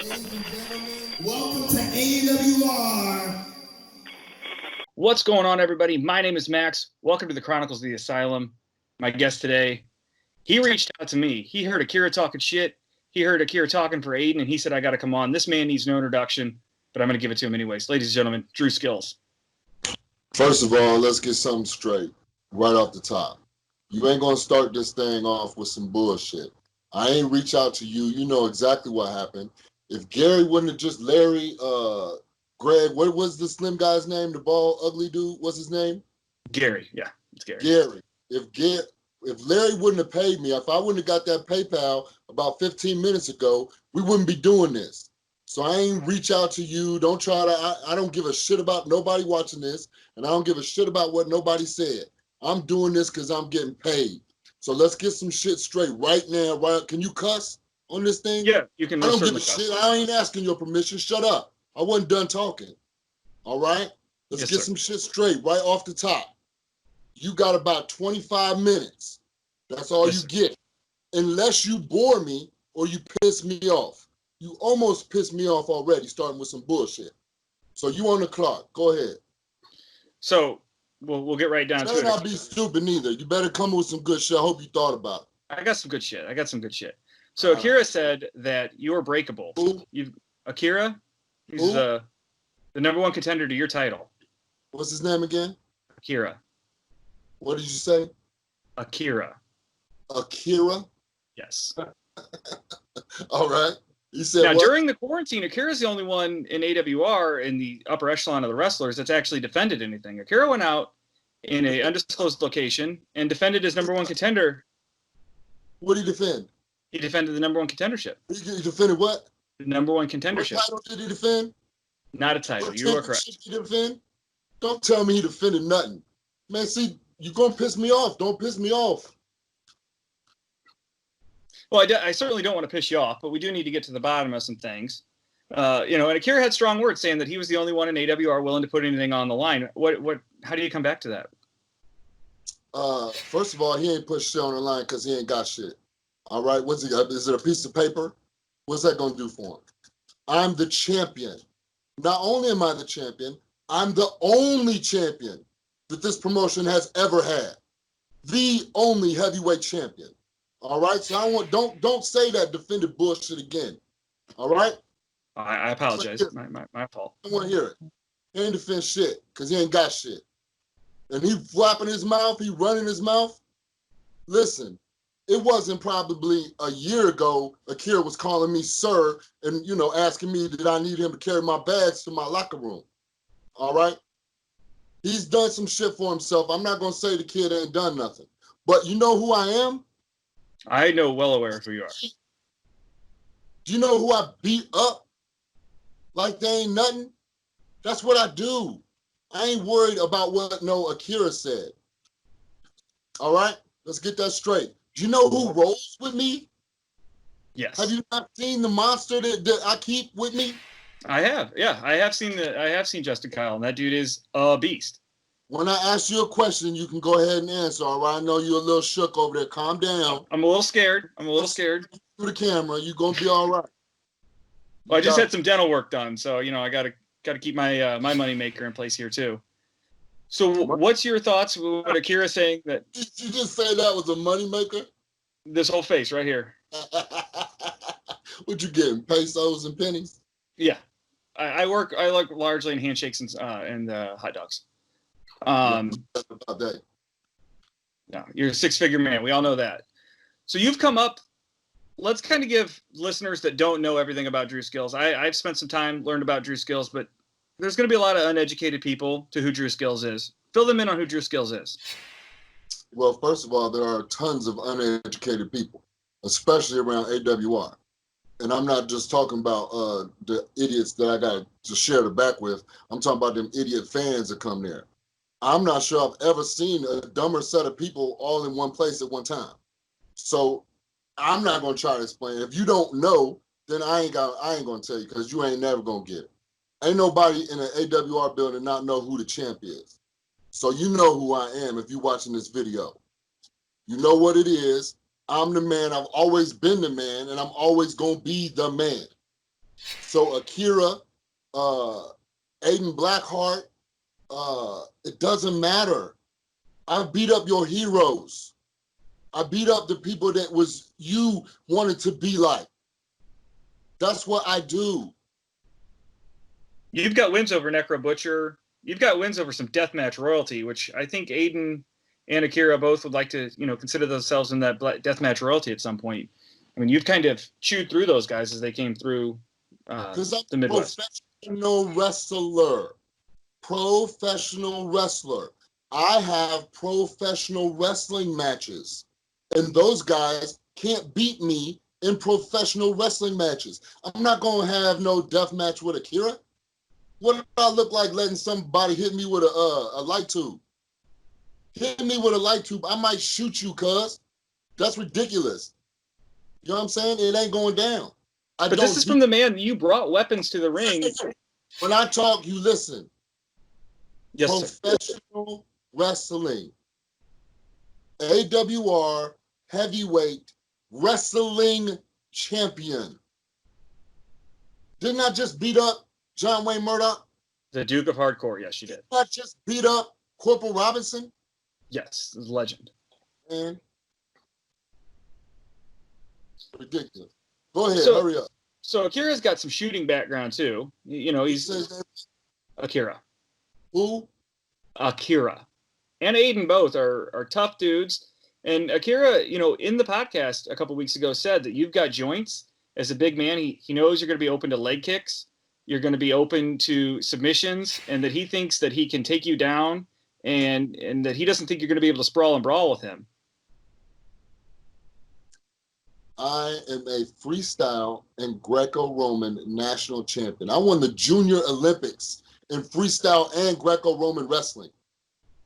Welcome to AWR. What's going on, everybody? My name is Max. Welcome to the Chronicles of the Asylum. My guest today, he reached out to me. He heard Akira talking shit. He heard Akira talking for Aiden, and he said, I got to come on. This man needs no introduction, but I'm going to give it to him anyways. Ladies and gentlemen, Dru Skillz. First of all, let's get something straight right off the top. You ain't going to start this thing off with some bullshit. I ain't reach out to you. You know exactly what happened. If Gary wouldn't have just Greg, what was the slim guy's name? The bald, ugly dude? What's his name? Gary. Yeah, it's Gary. Gary. If Larry wouldn't have paid me, if I wouldn't have got that PayPal about 15 minutes ago, we wouldn't be doing this. So I ain't reach out to you. Don't try to, I don't give a shit about nobody watching this, and I don't give a shit about what nobody said. I'm doing this because I'm getting paid. So let's get some shit straight right now. Right? Can you cuss on this thing? Yeah, you can. I don't give a shit. I ain't asking your permission. Shut up. I wasn't done talking. All right? Let's get some shit straight right off the top. You got about 25 minutes. That's all you get. Unless you bore me or you piss me off. You almost pissed me off already, starting with some bullshit. So you on the clock. Go ahead. So we'll get right down to it. Better not be stupid neither. You better come with some good shit. I hope you thought about it. I got some good shit. So Akira said that you are breakable. Who? Akira? He's the number one contender to your title. What's his name again? Akira. What did you say? Akira. Akira? Yes. All right. You said now, what? during the quarantine, Akira's the only one in AWR in the upper echelon of the wrestlers that's actually defended anything. Akira went out in an undisclosed location and defended his number one contender. What did he defend? He defended the number one contendership. He defended what? The number one contendership. What title did he defend? Not a title. What you are correct. Did he defend? Don't tell me he defended nothing. Man, see, you're going to piss me off. Don't piss me off. Well, I certainly don't want to piss you off, but we do need to get to the bottom of some things. And Akira had strong words saying that he was the only one in AWR willing to put anything on the line. How do you come back to that? First of all, he ain't put shit on the line because he ain't got shit. All right, is it a piece of paper? What's that going to do for him? I'm the champion. Not only am I the champion, I'm the only champion that this promotion has ever had. The only heavyweight champion. All right, so don't say that defended bullshit again. All right? I apologize. My fault. I don't want to hear it. He ain't defend shit because he ain't got shit. And he flapping his mouth, he running his mouth. Listen, it wasn't probably a year ago Akira was calling me sir and, asking me did I need him to carry my bags to my locker room. All right? He's done some shit for himself. I'm not going to say the kid ain't done nothing. But you know who I am? I know well aware of who you are. Do you know who I beat up like they ain't nothing? That's what I do. I ain't worried about what Akira said. All right? Let's get that straight. Do you know who rolls with me? Yes. Have you not seen the monster that I keep with me? I have. Yeah, I have seen Justin Kyle, and that dude is a beast. When I ask you a question, you can go ahead and answer, all right? I know you're a little shook over there. Calm down. I'm a little scared. Through the camera, you're going to be all right. Well, I just had some dental work done, so, I got to keep my my moneymaker in place here, too. So what's your thoughts with what Akira saying that... Did you just say that was a moneymaker? This whole face right here. What you getting, pesos and pennies? Yeah. I work largely in handshakes and hot dogs. About that. No, you're a six-figure man. We all know that. So you've come up. Let's kind of give listeners that don't know everything about Dru Skillz. I've spent some time learned about Dru Skillz, but there's going to be a lot of uneducated people to who Dru Skillz is. Fill them in on who Dru Skillz is. Well, first of all, there are tons of uneducated people, especially around AWR. And I'm not just talking about the idiots that I got to share the back with. I'm talking about them idiot fans that come there. I'm not sure I've ever seen a dumber set of people all in one place at one time. So I'm not going to try to explain. If you don't know, then I ain't going to tell you because you ain't never going to get it. Ain't nobody in an AWR building not know who the champ is. So you know who I am if you're watching this video. You know what it is. I'm the man. I've always been the man, and I'm always going to be the man. So Akira, Aiden Blackheart, it doesn't matter. I beat up your heroes. I beat up the people that was you wanted to be like. That's what I do. You've got wins over Necro Butcher. You've got wins over some deathmatch royalty, which I think Aiden and Akira both would like to, consider themselves in that deathmatch royalty at some point. I mean, you've kind of chewed through those guys as they came through the Midwest. Professional wrestler. Professional wrestler. I have professional wrestling matches, and those guys can't beat me in professional wrestling matches. I'm not going to have no death match with Akira. What do I look like letting somebody hit me with a light tube? Hit me with a light tube, I might shoot you, cuz. That's ridiculous. You know what I'm saying? It ain't going down. But this is from the man you brought weapons to the ring. When I talk, you listen. Yes, professional wrestling. AWR heavyweight wrestling champion. Didn't I just beat up John Wayne Murdoch? The Duke of Hardcore, yes, you did. Didn't I just beat up Corporal Robinson? Yes, legend. Man. Ridiculous. Go ahead, hurry up. So Akira's got some shooting background too. He's Akira. Who? Akira. And Aiden both are tough dudes. And Akira, in the podcast a couple weeks ago said that you've got joints as a big man. He knows you're going to be open to leg kicks. You're going to be open to submissions, and that he thinks that he can take you down, and that he doesn't think you're going to be able to sprawl and brawl with him. I am a freestyle and Greco-Roman national champion. I won the Junior Olympics in freestyle and Greco-Roman wrestling.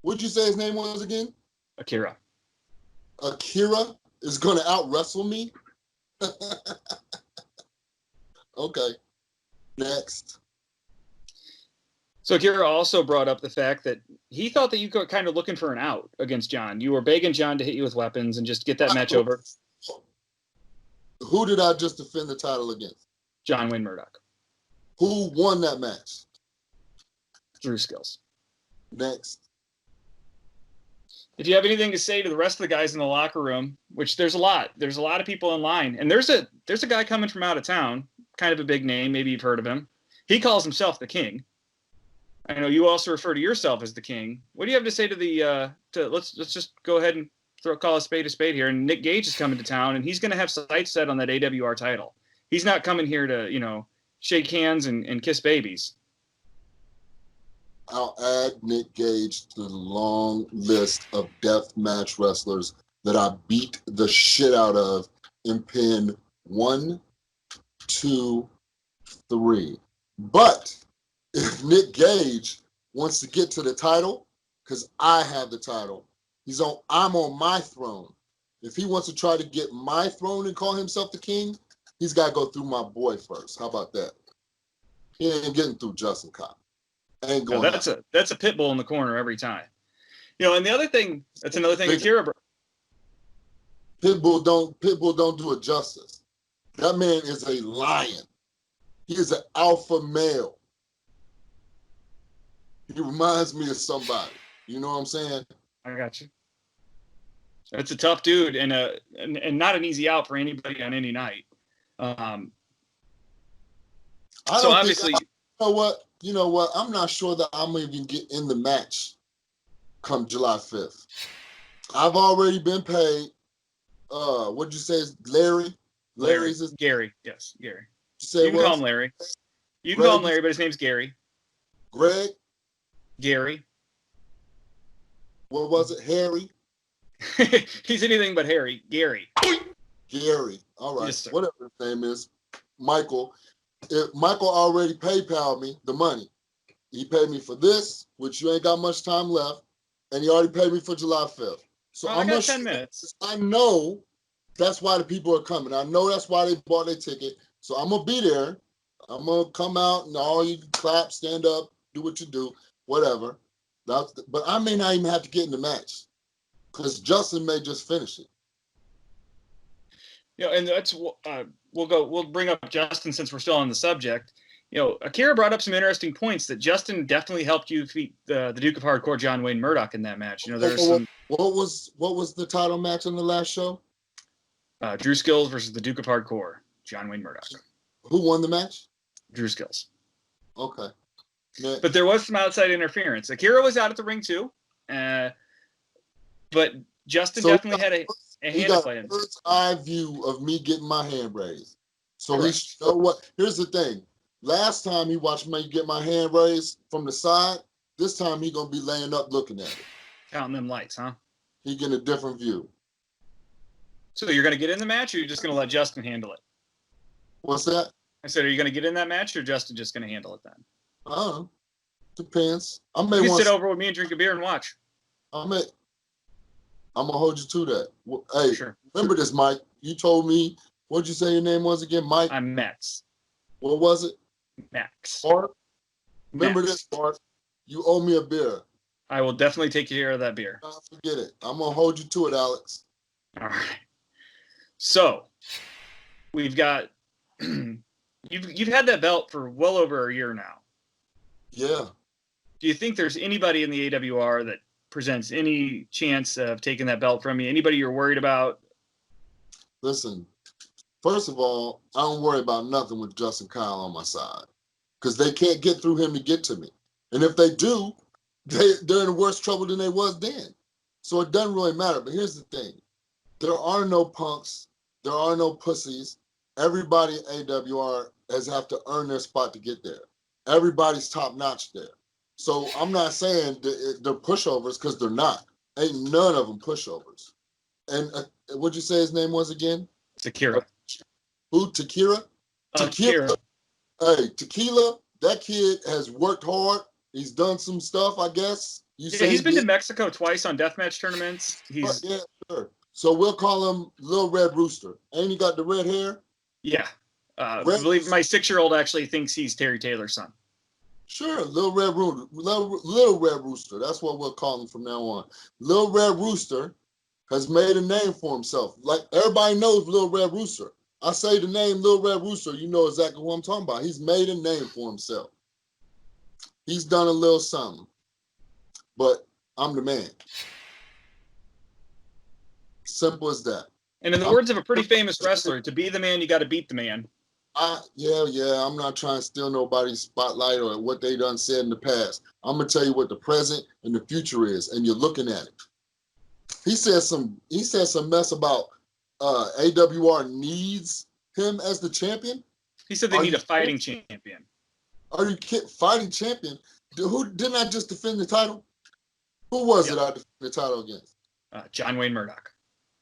What'd you say his name was again? Akira. Akira is going to out-wrestle me? Okay. Next. So Akira also brought up the fact that he thought that you were kind of looking for an out against John. You were begging John to hit you with weapons and just get that match over. Who did I just defend the title against? John Wayne Murdoch. Who won that match? Dru Skillz. Next. If you have anything to say to the rest of the guys in the locker room, which there's a lot of people in line, and there's a guy coming from out of town, kind of a big name, maybe you've heard of him. He calls himself the King. I know you also refer to yourself as the King. What do you have to say to the let's just go ahead and call a spade here. And Nick Gage is coming to town, and he's going to have sights set on that AWR title. He's not coming here to shake hands and kiss babies. I'll add Nick Gage to the long list of death match wrestlers that I beat the shit out of in pin 1, 2, 3. But if Nick Gage wants to get to the title, because I have the title, I'm on my throne. If he wants to try to get my throne and call himself the King, he's got to go through my boy first. How about that? He ain't getting through Justin Cobb. Ain't going. No, that's a pit bull in the corner every time. And the other thing, that's another thing Akira. Pitbull don't do it justice. That man is a lion. He is an alpha male. He reminds me of somebody. You know what I'm saying? I got you. That's a tough dude and not an easy out for anybody on any night. So obviously, you know what? I'm not sure that I'm even get in the match come July 5th. I've already been paid. What'd you say? Is Larry? Larry's Gary. Yes, Gary. You can call him Larry. You can call him Larry, but his name's Gary. Greg? Gary. What was it? Harry? He's anything but Harry. Gary. Gary. All right. Yes, whatever his name is. Michael. Michael already PayPal me the money. He paid me for this, which you ain't got much time left, and he already paid me for July 5th. So I got 10 minutes. I know that's why the people are coming. I know that's why they bought their ticket. So I'm going to be there. I'm going to come out and all you can clap, stand up, do what you do, whatever. But I may not even have to get in the match because Justin may just finish it. And that's we'll bring up Justin since we're still on the subject. Akira brought up some interesting points that Justin definitely helped you defeat the Duke of Hardcore, John Wayne Murdoch, in that match. There's some. What was the title match on the last show? Dru Skillz versus the Duke of Hardcore, John Wayne Murdoch. Who won the match? Dru Skillz. Okay. But there was some outside interference. Akira was out at the ring too, but Justin definitely had a hand to play in. Bird's eye view of me getting my hand raised. So Correct. he know what? Here's the thing. Last time he watched me get my hand raised from the side. This time he gonna be laying up looking at it. Counting them lights, huh? He getting a different view. So you're gonna get in the match, or you're just gonna let Justin handle it? What's that? I said, are you gonna get in that match, or Justin just gonna handle it then? Depends. You can sit over with me and drink a beer and watch. I'm gonna hold you to that. Hey, Sure. Remember this, Mike. You told me, what'd you say your name was again, Mike? I'm Maxx. What was it? Maxx. Bart? Remember Maxx. this, Bart. You owe me a beer. I will definitely take care of that beer. Don't forget it. I'm gonna hold you to it, Alex. All right. So we've got you've had that belt for well over a year now. Yeah. Do you think there's anybody in the AWR that presents any chance of taking that belt from you? Anybody you're worried about? Listen, first of all, I don't worry about nothing with Justin Kyle on my side because they can't get through him to get to me. And if they do, they're in worse trouble than they was then. So it doesn't really matter. But here's the thing. There are no punks. There are no pussies. Everybody in AWR has have to earn their spot to get there. Everybody's top notch there. So I'm not saying they're pushovers because they're not. Ain't none of them pushovers. And what'd you say his name was again? Akira. Who? Tequila? Akira. Hey, Tequila, that kid has worked hard. He's done some stuff, I guess. He's been to Mexico twice on deathmatch tournaments. Yeah, sure. So we'll call him Little Red Rooster. Ain't he got the red hair? Yeah. I believe my 6-year-old actually thinks he's Terry Taylor's son. Sure, Little Red Rooster. Little Red Rooster. That's what we'll call him from now on. Little Red Rooster has made a name for himself. Like everybody knows Little Red Rooster. I say the name Little Red Rooster, you know exactly who I'm talking about. He's made a name for himself. He's done a little something. But I'm the man. Simple as that. And in the words of a pretty famous wrestler, to be the man, you got to beat the man. Yeah. I'm not trying to steal nobody's spotlight or what they done said in the past. I'm gonna tell you what the present and the future is, and you're looking at it. He said some mess about AWR needs him as the champion. He said they need a fighting champion. Are you kidding? Fighting champion? Who didn't I just defend the title? Who was it I defended the title against? John Wayne Murdoch.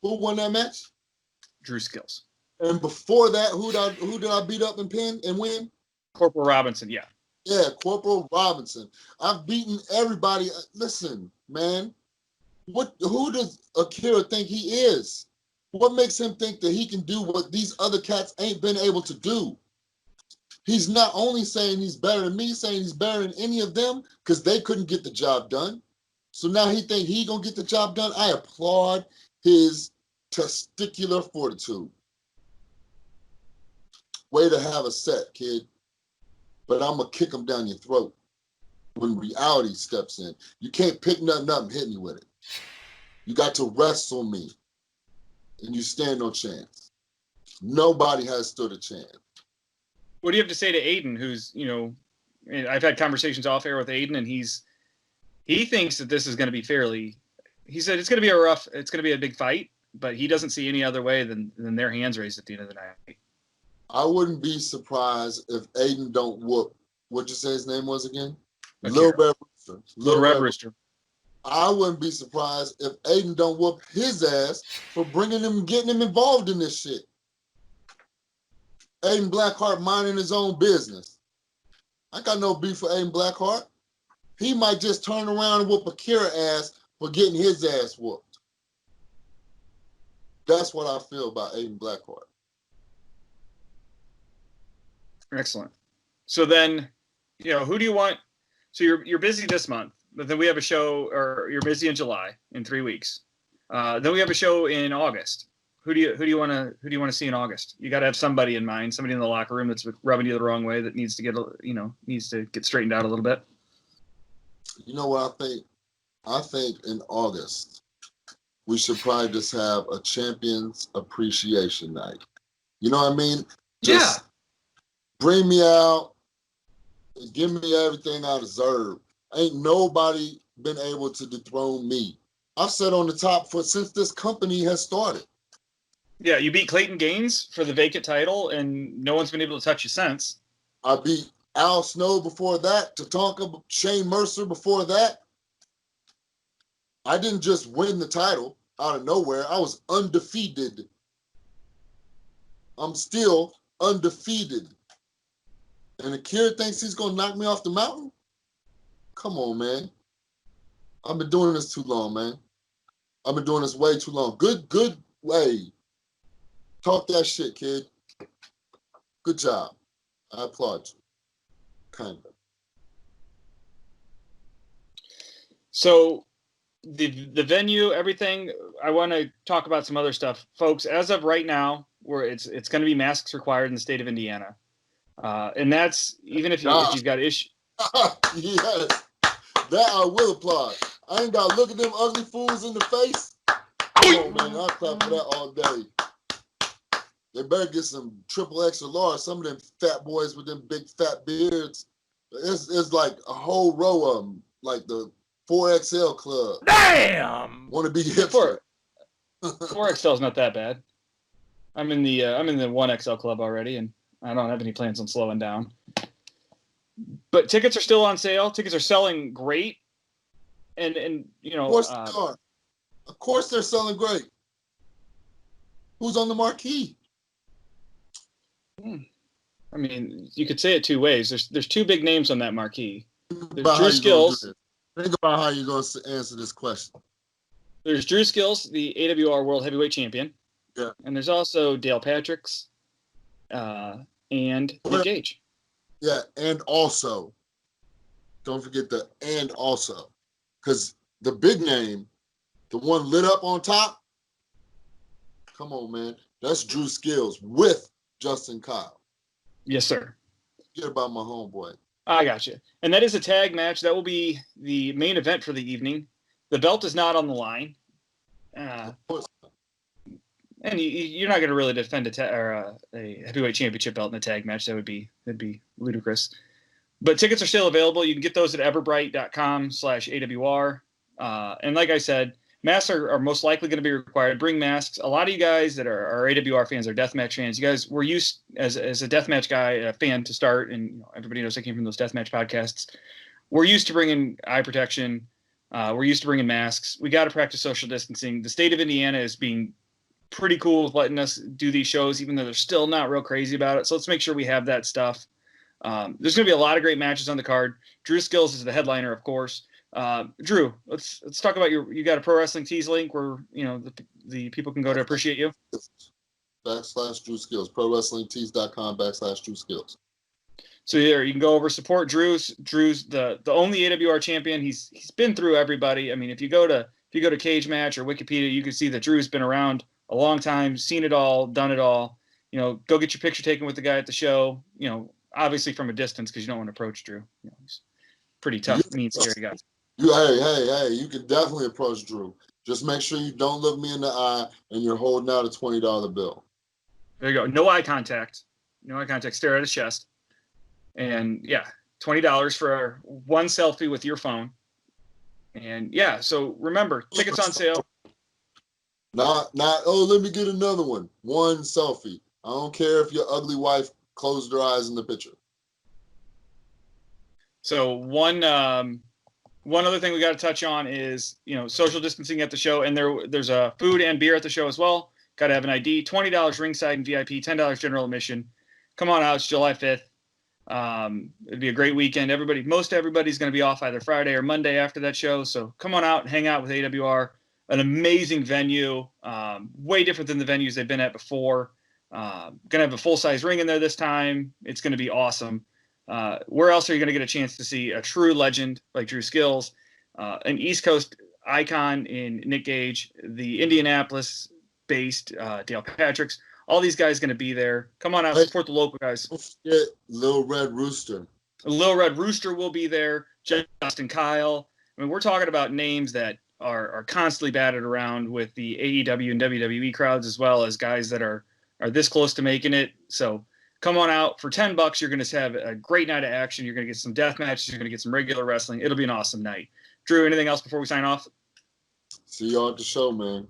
Who won that match? Dru Skillz. And before that, who did I beat up and pin and win? Corporal Robinson, yeah. Yeah, Corporal Robinson. I've beaten everybody. Listen, man. Who does Akira think he is? What makes him think that he can do what these other cats ain't been able to do? He's not only saying he's better than me, saying he's better than any of them because they couldn't get the job done. So now he think he gonna get the job done. I applaud his testicular fortitude. Way to have a set, kid. But I'm gonna kick him down your throat when reality steps in. You can't pick nothing up and hit me with it. You got to wrestle me, and you stand no chance. Nobody has stood a chance. What do you have to say to Aiden, who's, I've had conversations off air with Aiden, and he thinks that this is going to be he said it's going to be a big fight, but he doesn't see any other way than their hands raised at the end of the night. I wouldn't be surprised if Aiden don't whoop. What'd you say his name was again? Akira. Little Red Rooster. Little Red Rooster. I wouldn't be surprised if Aiden don't whoop his ass for getting him involved in this shit. Aiden Blackheart minding his own business. I got no beef for Aiden Blackheart. He might just turn around and whoop Akira ass for getting his ass whooped. That's what I feel about Aiden Blackheart. Excellent. So then, who do you want? So you're busy this month, but then we have a show, or you're busy in July in 3 weeks. Then we have a show in August. who do you want to see in August? You got to have somebody in mind, somebody in the locker room that's rubbing you the wrong way that needs to get straightened out a little bit. You know what I think? I think in August we should probably just have a champions appreciation night. You know what I mean? Just bring me out, give me everything I deserve. Ain't nobody been able to dethrone me. I've sat on the top since this company has started. Yeah, you beat Clayton Gaines for the vacant title, and no one's been able to touch you since. I beat Al Snow before that, Tatanka, Shane Mercer before that. I didn't just win the title out of nowhere. I was undefeated. I'm still undefeated. And Akira thinks he's going to knock me off the mountain? Come on, man. I've been doing this too long, man. I've been doing this way too long. Good way. Talk that shit, kid. Good job. I applaud you. Kind of. So the venue, everything, I want to talk about some other stuff. Folks, as of right now, it's going to be masks required in the state of Indiana. And that's even if you've got issues. Yes. That I will applaud. I ain't got to look at them ugly fools in the face. Come on, man. I'll clap for that all day. They better get some triple X or large. Some of them fat boys with them big fat beards. It's like a whole row of them, like the 4XL club. Damn! Want to be hipster. 4XL is not that bad. I'm in the 1XL club already, and I don't have any plans on slowing down. But tickets are still on sale. Tickets are selling great, and you know. Of course they are. Of course they're selling great. Who's on the marquee? I mean, you could say it two ways. There's two big names on that marquee. There's Dru Skillz. Skillz. Think about how you're going to answer this question. There's Dru Skillz, the AWR World Heavyweight Champion. Yeah. And there's also Dale Patricks and Nick Gage. Yeah, and also, don't forget the and also. Because the big name, the one lit up on top, come on, man. That's Dru Skillz with Justin Kyle. Yes, sir. Forget about my homeboy. I got you. And that is a tag match. That will be the main event for the evening. The belt is not on the line. Of course. And you're not going to really defend a heavyweight championship belt in a tag match. That'd be ludicrous. But tickets are still available. You can get those at everbright.com/AWR. And like I said, masks are most likely going to be required. Bring masks. A lot of you guys that are AWR fans are deathmatch fans. You guys were used as a deathmatch fan to start, and everybody knows I came from those deathmatch podcasts. We're used to bringing eye protection. We're used to bringing masks. We got to practice social distancing. The state of Indiana is being pretty cool with letting us do these shows, even though they're still not real crazy about it. So let's make sure we have that stuff. There's going to be a lot of great matches on the card. Dru Skillz is the headliner, of course. Dru, let's talk about you got a Pro Wrestling Tees link where the people can go to appreciate you. /Dru Skillz, ProWrestlingTees.com/Dru Skillz. So there, you can go over, support Dru's the only AWR champion. He's been through everybody. I mean, if you go to Cage Match or Wikipedia, you can see that Dru's been around a long time, seen it all, done it all. Go get your picture taken with the guy at the show. Obviously from a distance because you don't want to approach Dru. He's pretty tough, mean, scary guy. Hey, you can definitely approach Dru. Just make sure you don't look me in the eye and you're holding out a $20 bill. There you go. No eye contact. Stare at his chest. And yeah, $20 for one selfie with your phone. And yeah, so remember, tickets on sale. Not, let me get another one. One selfie. I don't care if your ugly wife closed her eyes in the picture. So one other thing we got to touch on is, social distancing at the show. And there's a food and beer at the show as well. Got to have an ID. $20 ringside and VIP, $10 general admission. Come on out. It's July 5th. It'd be a great weekend. Most everybody's going to be off either Friday or Monday after that show. So come on out and hang out with AWR. An amazing venue, way different than the venues they've been at before. Going to have a full-size ring in there this time. It's going to be awesome. Where else are you going to get a chance to see a true legend like Dru Skillz, an East Coast icon in Nick Gage, the Indianapolis-based Based, Dale Patrick's. All these guys going to be there. Come on out, Hey. support the local guys. Don't forget Lil Red Rooster. Lil Red Rooster will be there. Justin Kyle. I mean, we're talking about names that are constantly batted around with the AEW and WWE crowds, as well as guys that are this close to making it. So come on out. For $10, you're going to have a great night of action. You're going to get some death matches. You're going to get some regular wrestling. It'll be an awesome night. Drew, anything else before we sign off? See y'all at the show, man.